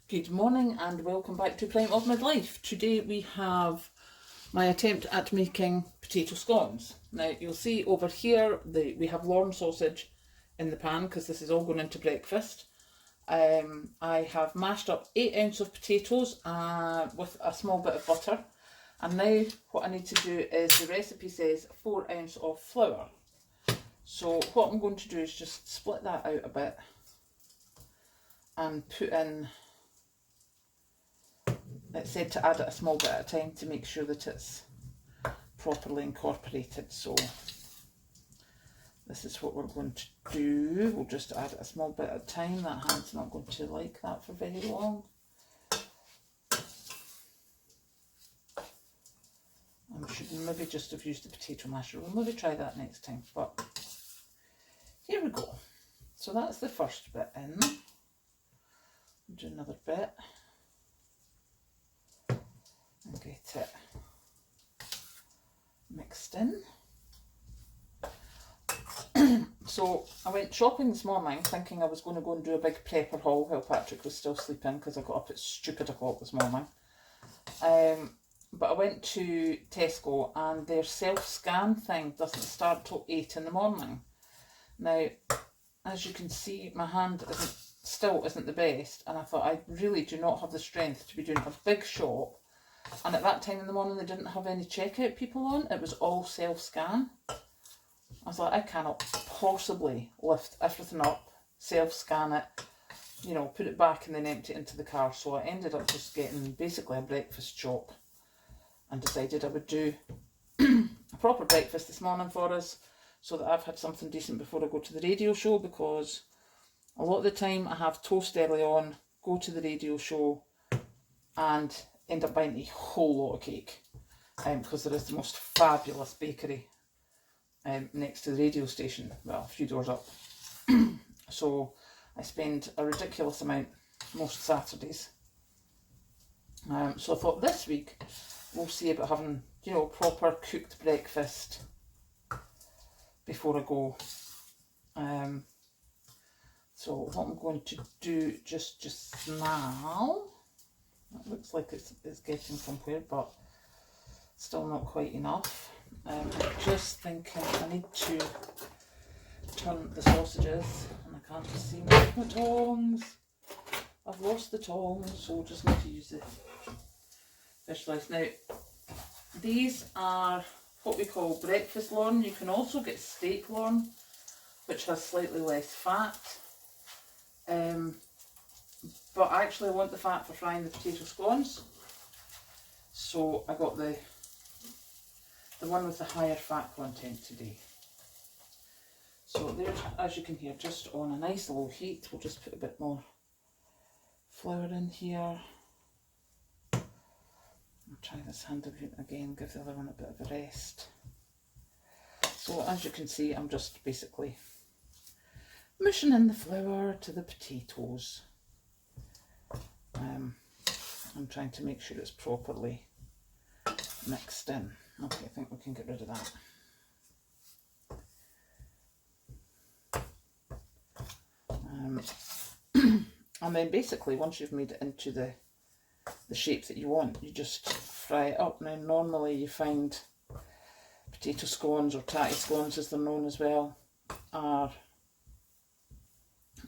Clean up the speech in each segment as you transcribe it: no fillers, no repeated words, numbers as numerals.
Good morning and welcome back to Prime of Midlife. Today we have my attempt at making potato scones. Now you'll see over here we have Lorne sausage in the pan because this is all going into breakfast. I have mashed up 8 ounces of potatoes with a small bit of butter, and now what I need to do is, the recipe says 4 ounces of flour. So what I'm going to do is just split that out a bit and put in, it said to add it a small bit at a time to make sure that it's properly incorporated. So this is what we're going to do. We'll just add it a small bit at a time. That hand's not going to like that for very long. I should maybe just have used the potato masher. We'll maybe try that next time, but here we go. So that's the first bit in. We'll do another bit and get it mixed in. So I went shopping this morning thinking I was going to go and do a big prepper haul while Patrick was still sleeping, because I got up at stupid o'clock this morning. But I went to Tesco and their self-scan thing doesn't start till 8 in the morning. Now, as you can see, my hand still isn't the best, and I thought I really do not have the strength to be doing a big shop. And at that time in the morning they didn't have any checkout people on, it was all self-scan. I was like, I cannot possibly lift everything up, self-scan it, you know, put it back and then empty it into the car. So I ended up just getting basically a breakfast shop and decided I would do a proper breakfast this morning for us, so that I've had something decent before I go to the radio show, because a lot of the time I have toast early on, go to the radio show and end up buying a whole lot of cake, because there is the most fabulous bakery next to the radio station, well, a few doors up. So I spend a ridiculous amount most Saturdays. So I thought this week we'll see about having, you know, proper cooked breakfast before I go. So what I'm going to do just now, it looks like it's getting somewhere, but still not quite enough. I'm just thinking I need to turn the sausages, and I can't see my tongs. I've lost the tongs, so we'll just need to use the fish slice. Now, these are what we call breakfast Lorne. You can also get steak Lorne, which has slightly less fat. But I actually want the fat for frying the potato scones, so I got the one with the higher fat content today. So there, as you can hear, just on a nice low heat. We'll just put a bit more flour in here. I'll try this hand again, give the other one a bit of a rest. So as you can see, I'm just basically mushing in the flour to the potatoes. I'm trying to make sure it's properly mixed in. Okay, I think we can get rid of that. And then basically, once you've made it into the shape that you want, you just fry it up. Now normally you find potato scones, or tatty scones as they're known as well, are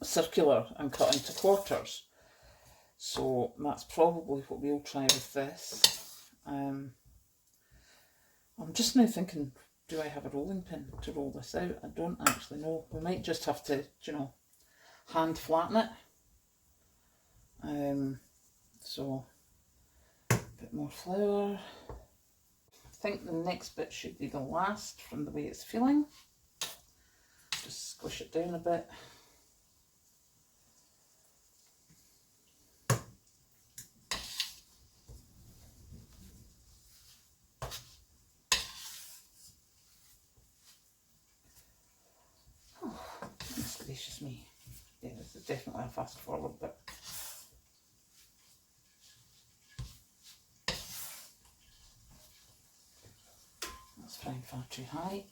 circular and cut into quarters. So that's probably what we'll try with this. I'm just now thinking, do I have a rolling pin to roll this out? I don't actually know. We might just have to, you know, hand flatten it. So a bit more flour. I think the next bit should be the last from the way it's feeling. Just squish it down a bit. Goodness gracious me. Yeah, this is definitely a fast forward bit. That's frying far too high.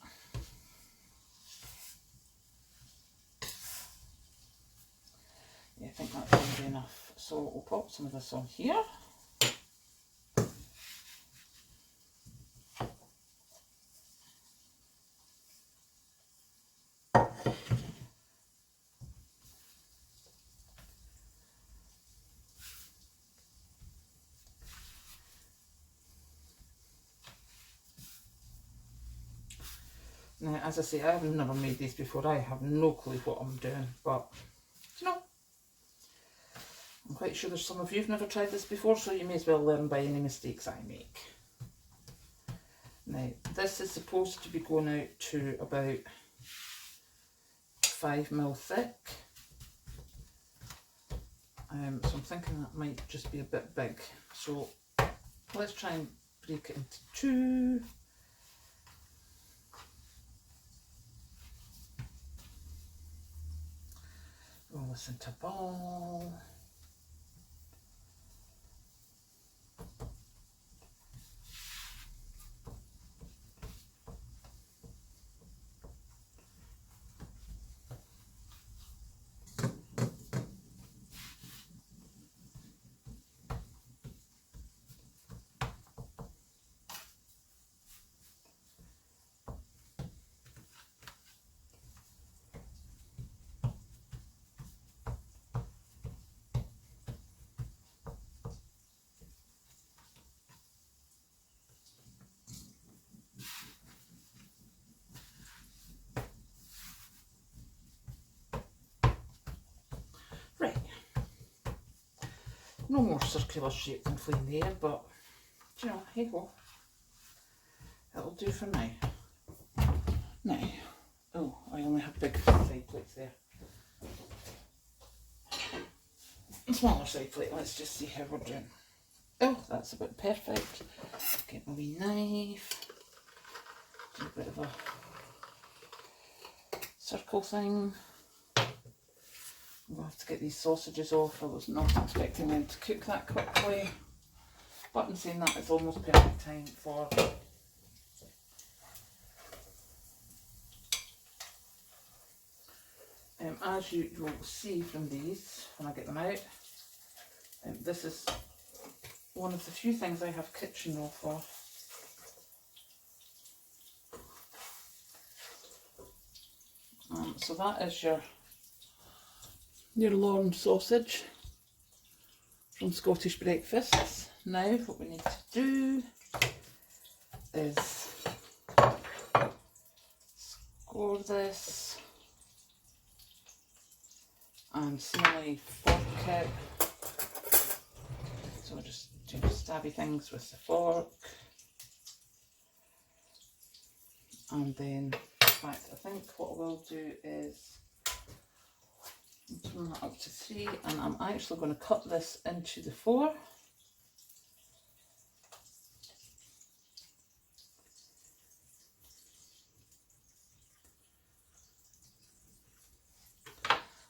think that's going to be enough. So we'll pop some of this on here. Now, as I say, I've never made these before. I have no clue what I'm doing, but you know, I'm quite sure there's some of you who've never tried this before, so you may as well learn by any mistakes I make. Now, this is supposed to be going out to about 5mm thick. So I'm thinking that might just be a bit big. So let's try and break it into two. Roll this into a ball. Right, no more circular shape than flame there, but you know, hey ho, it'll do for now. Now, oh, I only have big side plates there. Smaller side plate, let's just see how we're doing. Oh, that's about perfect. Get my wee knife, do a bit of a circle thing. We'll have to get these sausages off. I was not expecting them to cook that quickly. But in saying that, it's almost perfect time for as you will see from these when I get them out, this is one of the few things I have kitchen roll for. So that is your Lorne sausage from Scottish breakfasts. Now what we need to do is score this and smelly fork it. So we're just doing stabby things with the fork. And then, in fact, I think what we'll do is turn that up to 3, and I'm actually going to cut this into the 4.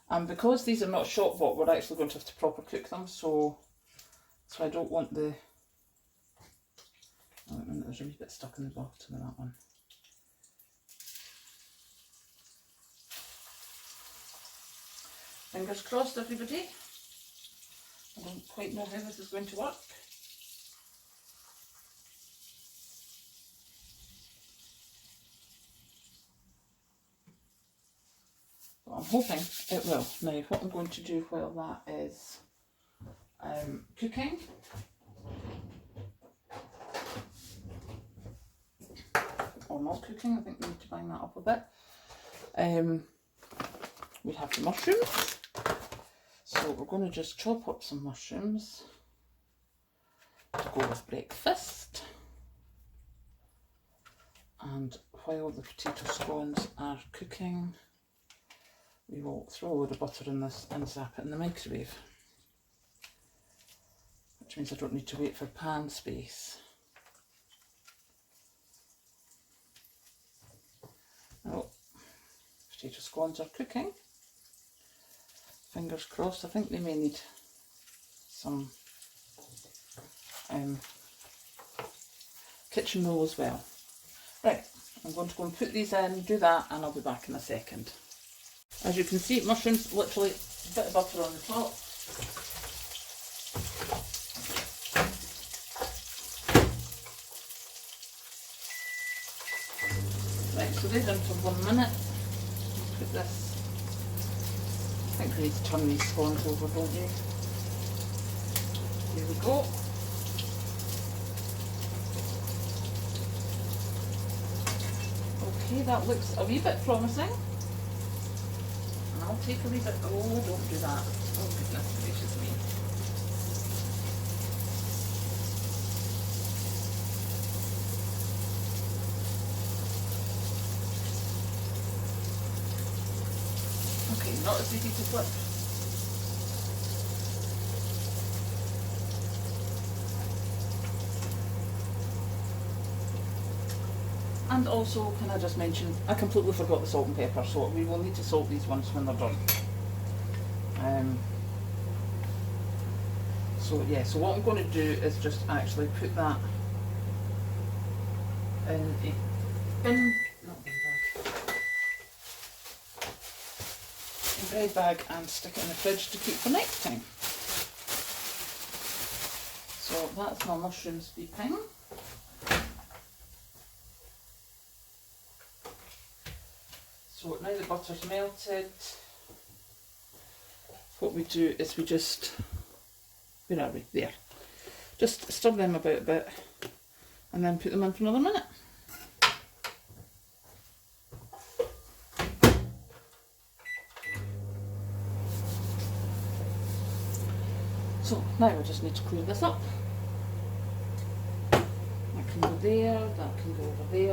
And because these are not shop bought, we're actually going to have to proper cook them, so I don't want the... Oh, wait a minute, there's a wee bit stuck in the bottom of that one. Fingers crossed, everybody. I don't quite know how this is going to work. But I'm hoping it will. Now, what I'm going to do while that is cooking, or not cooking, I think we need to bang that up a bit. We have the mushrooms. So we're going to just chop up some mushrooms to go with breakfast. And while the potato scones are cooking, we will throw a load of butter in this and zap it in the microwave. Which means I don't need to wait for pan space. Now, potato scones are cooking. Fingers crossed. I think they may need some kitchen roll as well. Right, I'm going to go and put these in, do that, and I'll be back in a second. As you can see, mushrooms literally A bit of butter on the top. Right, so they're done for 1 minute. Put this. I think we need to turn these scones over, don't you? Here we go. Okay, that looks a wee bit promising. And I'll take a wee bit. Oh, don't do that. Oh, goodness gracious me. Okay, not as easy to flip. And also, can I just mention, I completely forgot the salt and pepper, so we will need to salt these ones when they're done. So yeah, so what I'm going to do is just actually put that in a not bin bag, a bread bag, and stick it in the fridge to keep for next time. So that's my mushrooms beeping. So now the butter's melted, what we do is we just, where are we? There. Just stir them about a bit and then put them in for another minute. So now we just need to clear this up. That can go there, that can go over there.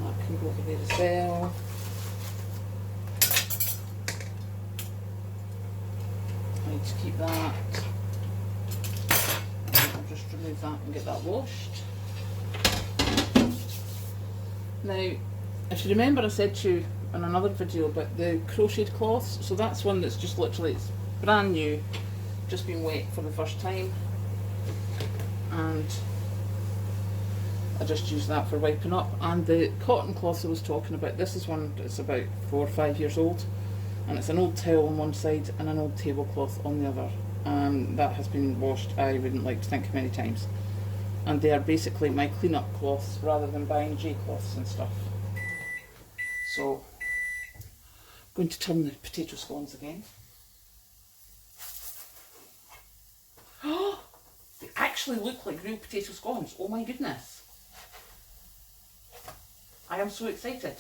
That can go over there as well. I need to keep that. And I'll just remove that and get that washed. Now, if you remember, I said to you in another video about the crocheted cloths. So that's one that's just literally, it's brand new, just been wet for the first time. And I just use that for wiping up. And the cotton cloth I was talking about, this is one that's about 4 or 5 years old, and it's an old towel on one side and an old tablecloth on the other, and that has been washed, I wouldn't like to think, many times. And they are basically my clean-up cloths rather than buying J cloths and stuff. So I'm going to turn the potato scones again. Oh, they actually look like real potato scones. Oh my goodness. I am so excited.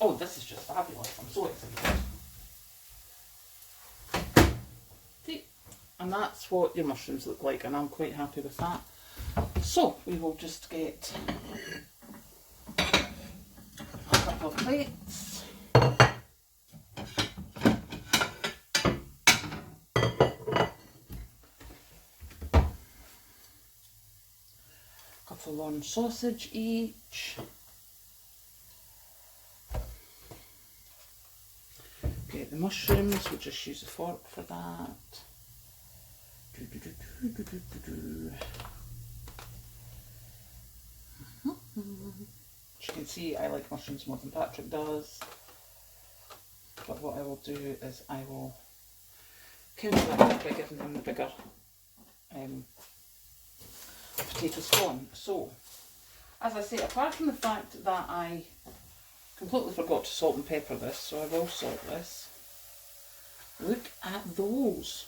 Oh, this is just fabulous. I'm so excited. See? And that's what your mushrooms look like, and I'm quite happy with that. So we will just get a couple of plates. Couple on sausage each. Get the mushrooms, we'll just use a fork for that. As you can see, I like mushrooms more than Patrick does. But what I will do is I will counteract by giving him the bigger potato scone. So, as I say, apart from the fact that I completely forgot to salt and pepper this, so I will salt this. Look at those.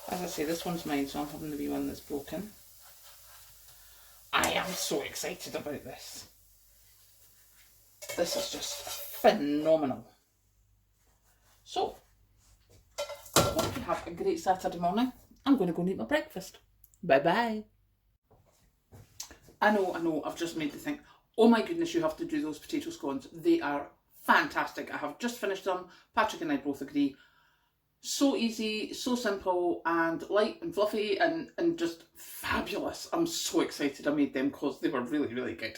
As I say, this one's mine, so I'm having the wee one that's broken. I am so excited about this. This is just phenomenal. So, I hope you have a great Saturday morning. I'm going to go and eat my breakfast. Bye bye. I know, I've just made the thing. Oh my goodness, you have to do those potato scones. They are fantastic. I have just finished them. Patrick and I both agree. So easy, so simple, and light and fluffy, and just fabulous. I'm so excited I made them because they were really, really good.